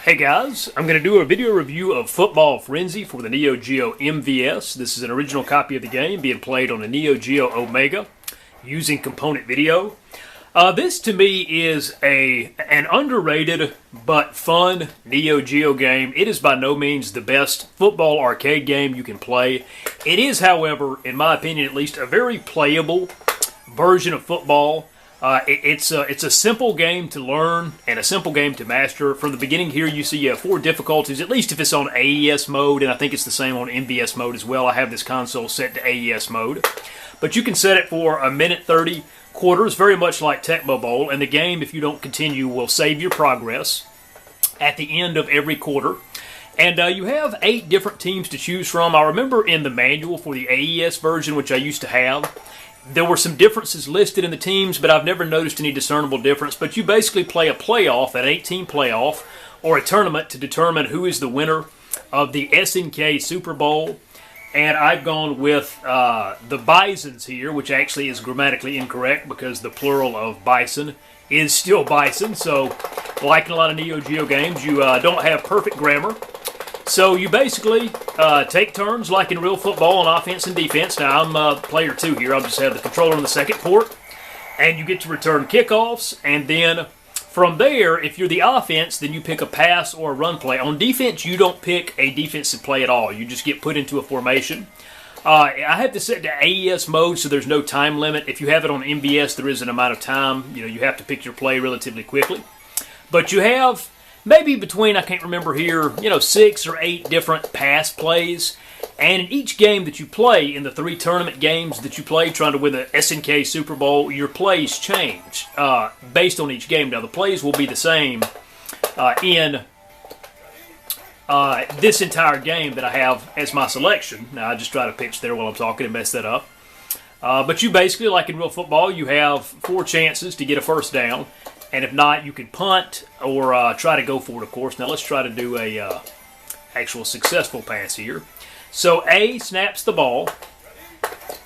Hey guys, I'm going to do a video review of Football Frenzy for the Neo Geo MVS. This is an original copy of the game being played on the Neo Geo Omega using component video. This to me is an underrated but fun Neo Geo game. It is by no means the best football arcade game you can play. It is, however, in my opinion at least, a very playable version of football. It's a simple game to learn and a simple game to master. From the beginning here, you see 4 difficulties, at least if it's on AES mode, and I think it's the same on MVS mode as well. I have this console set to AES mode. But you can set it for 1:30 quarters, very much like Tecmo Bowl, and the game, if you don't continue, will save your progress at the end of every quarter. And you have 8 different teams to choose from. I remember in the manual for the AES version, which I used to have, there were some differences listed in the teams, but I've never noticed any discernible difference. But you basically play a playoff, an 8-team playoff, or a tournament to determine who is the winner of the SNK Super Bowl. And I've gone with the Bisons here, which actually is grammatically incorrect because the plural of bison is still bison. So, like in a lot of Neo Geo games, you don't have perfect grammar. So you basically take turns like in real football on offense and defense. Now I'm player 2 here. I'll just have the controller on the second port. And you get to return kickoffs. And then from there, if you're the offense, then you pick a pass or a run play. On defense, you don't pick a defensive play at all. You just get put into a formation. I have to set to AES mode, so there's no time limit. If you have it on MVS, there is an amount of time. You have to pick your play relatively quickly. But you have maybe between, I can't remember here, 6 or 8 different pass plays. And in each game that you play, in the 3 tournament games that you play trying to win the SNK Super Bowl, your plays change based on each game. Now, the plays will be the same in this entire game that I have as my selection. Now, I just try to pitch there while I'm talking and mess that up. But you basically, like in real football, you have 4 chances to get a first down. And if not, you can punt or try to go for it, of course. Now let's try to do a actual successful pass here. So A snaps the ball,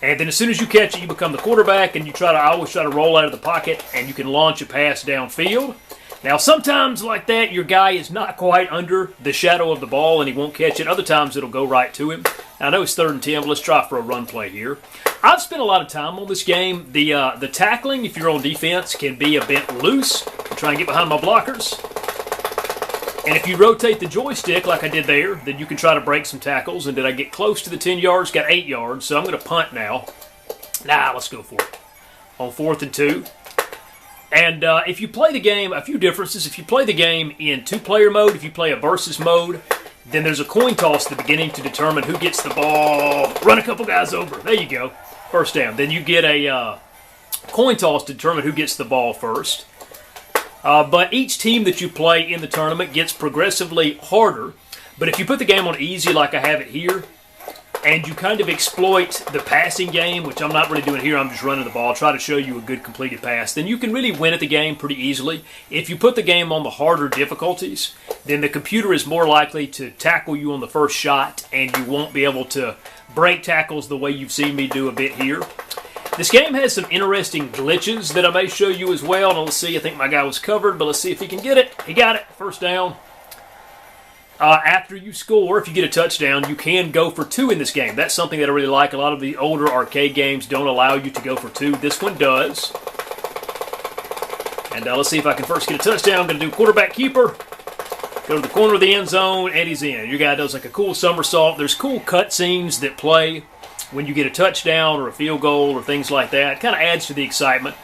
and then as soon as you catch it, you become the quarterback, and I always try to roll out of the pocket, and you can launch a pass downfield. Now sometimes like that, your guy is not quite under the shadow of the ball, and he won't catch it. Other times it'll go right to him. Now, I know it's 3rd and 10, but let's try for a run play here. I've spent a lot of time on this game. The tackling, if you're on defense, can be a bit loose. Try and get behind my blockers. And if you rotate the joystick like I did there, then you can try to break some tackles. And did I get close to the 10 yards? Got 8 yards, so I'm going to punt now. Let's go for it. On 4th and 2. And if you play the game, a few differences. If you play the game in 2-player mode, if you play a versus mode, then there's a coin toss at the beginning to determine who gets the ball. Run a couple guys over. There you go. First down. Then you get a coin toss to determine who gets the ball first. But each team that you play in the tournament gets progressively harder. But if you put the game on easy like I have it here, and you kind of exploit the passing game, which I'm not really doing here, I'm just running the ball, try to show you a good completed pass, then you can really win at the game pretty easily. If you put the game on the harder difficulties, then the computer is more likely to tackle you on the first shot, and you won't be able to break tackles the way you've seen me do a bit here. This game has some interesting glitches that I may show you as well. Now let's see, I think my guy was covered, but let's see if he can get it. He got it, first down. After you score, if you get a touchdown, you can go for 2 in this game. That's something that I really like. A lot of the older arcade games don't allow you to go for 2. This one does. And let's see if I can first get a touchdown. I'm going to do quarterback keeper. Go to the corner of the end zone, and he's in. Your guy does like a cool somersault. There's cool cutscenes that play when you get a touchdown or a field goal or things like that. It kind of adds to the excitement.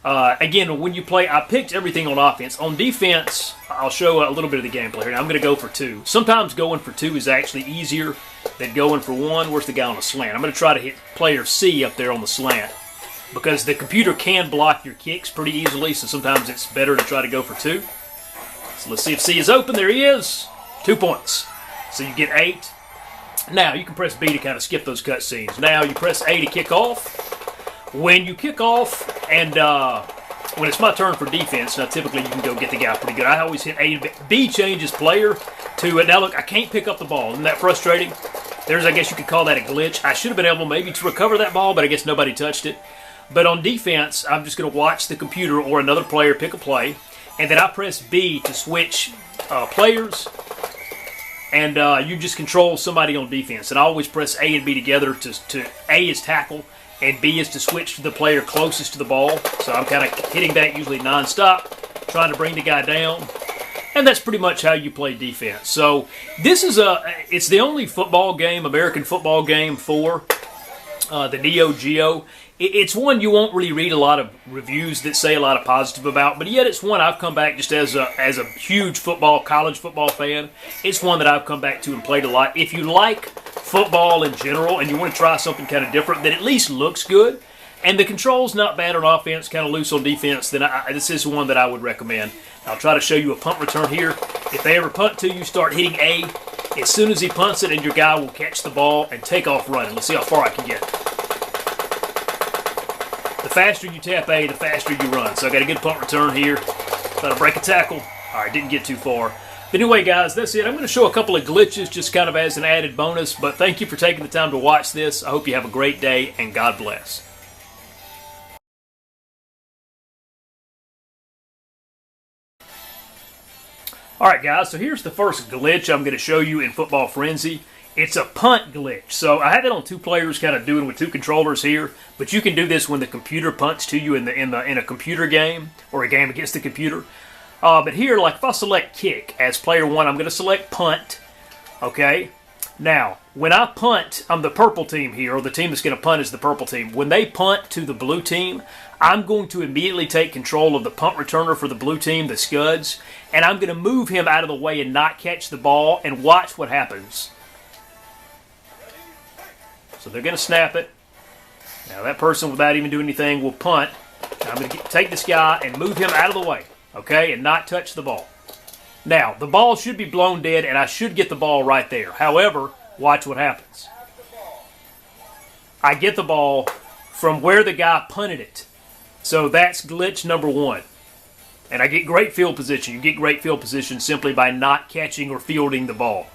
Again, when you play, I picked everything on offense. On defense, I'll show a little bit of the gameplay here. Now, I'm going to go for 2. Sometimes going for 2 is actually easier than going for 1. Where's the guy on the slant? I'm going to try to hit player C up there on the slant because the computer can block your kicks pretty easily, so sometimes it's better to try to go for 2. So let's see if C is open. There he is. 2 points. So you get 8. Now, you can press B to kind of skip those cutscenes. Now, you press A to kick off. When you kick off, and when it's my turn for defense, now typically you can go get the guy pretty good. I always hit A and B. B changes player to it. Now look, I can't pick up the ball. Isn't that frustrating? I guess you could call that a glitch. I should have been able maybe to recover that ball, but I guess nobody touched it. But on defense, I'm just going to watch the computer or another player pick a play, and then I press B to switch players, and you just control somebody on defense. And I always press A and B together to A is tackle, and B is to switch to the player closest to the ball. So I'm kind of hitting that usually nonstop, trying to bring the guy down. And that's pretty much how you play defense. So this is it's the only football game, American football game for the Neo Geo. It's one you won't really read a lot of reviews that say a lot of positive about, but yet it's one I've come back just as a huge college football fan. It's one that I've come back to and played a lot. If you like football in general and you want to try something kind of different that at least looks good, and the control's not bad on offense, kind of loose on defense, then this is one that I would recommend. I'll try to show you a punt return here. If they ever punt to you, start hitting A. As soon as he punts it, and your guy will catch the ball and take off running. Let's see how far I can get. The faster you tap A, the faster you run. So I got a good punt return here. Try to break a tackle. All right, didn't get too far. But anyway, guys, that's it. I'm going to show a couple of glitches just kind of as an added bonus. But thank you for taking the time to watch this. I hope you have a great day, and God bless. Alright guys, so here's the first glitch I'm going to show you in Football Frenzy. It's a punt glitch. So I have it on two players kind of doing with two controllers here, but you can do this when the computer punts to you in a computer game or a game against the computer. But here, like if I select kick as player one, I'm going to select punt. Okay? Now, when I punt, I'm the purple team here, or the team that's going to punt is the purple team. When they punt to the blue team, I'm going to immediately take control of the punt returner for the blue team, the Scuds, and I'm going to move him out of the way and not catch the ball, and watch what happens. So they're going to snap it. Now that person, without even doing anything, will punt. I'm going to take this guy and move him out of the way, okay, and not touch the ball. Now, the ball should be blown dead, and I should get the ball right there. However, watch what happens. I get the ball from where the guy punted it. So that's glitch number one. And I get great field position. You get great field position simply by not catching or fielding the ball.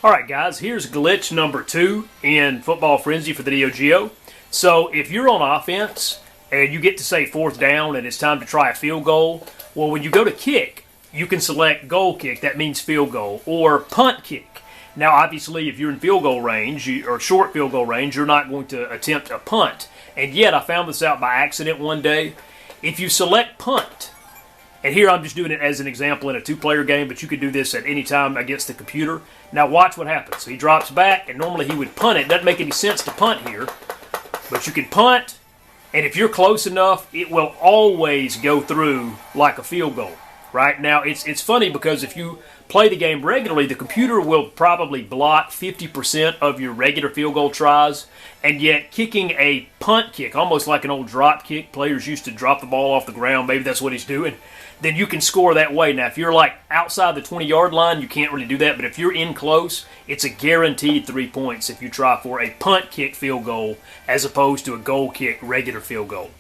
Alright guys, here's glitch number two in Football Frenzy for the Neo Geo. So if you're on offense and you get to say fourth down and it's time to try a field goal, well when you go to kick, you can select goal kick, that means field goal, or punt kick. Now obviously if you're in field goal range, or short field goal range, you're not going to attempt a punt. And yet I found this out by accident one day. If you select punt, and here I'm just doing it as an example in a two-player game, but you could do this at any time against the computer. Now watch what happens. So he drops back, and normally he would punt it. Doesn't make any sense to punt here. But you can punt, and if you're close enough, it will always go through like a field goal. Right? Now, it's funny because if you play the game regularly, the computer will probably block 50% of your regular field goal tries, and yet kicking a punt kick, almost like an old drop kick, players used to drop the ball off the ground, maybe that's what he's doing, then you can score that way. Now, if you're like outside the 20-yard line, you can't really do that, but if you're in close, it's a guaranteed 3 points if you try for a punt kick field goal as opposed to a goal kick regular field goal.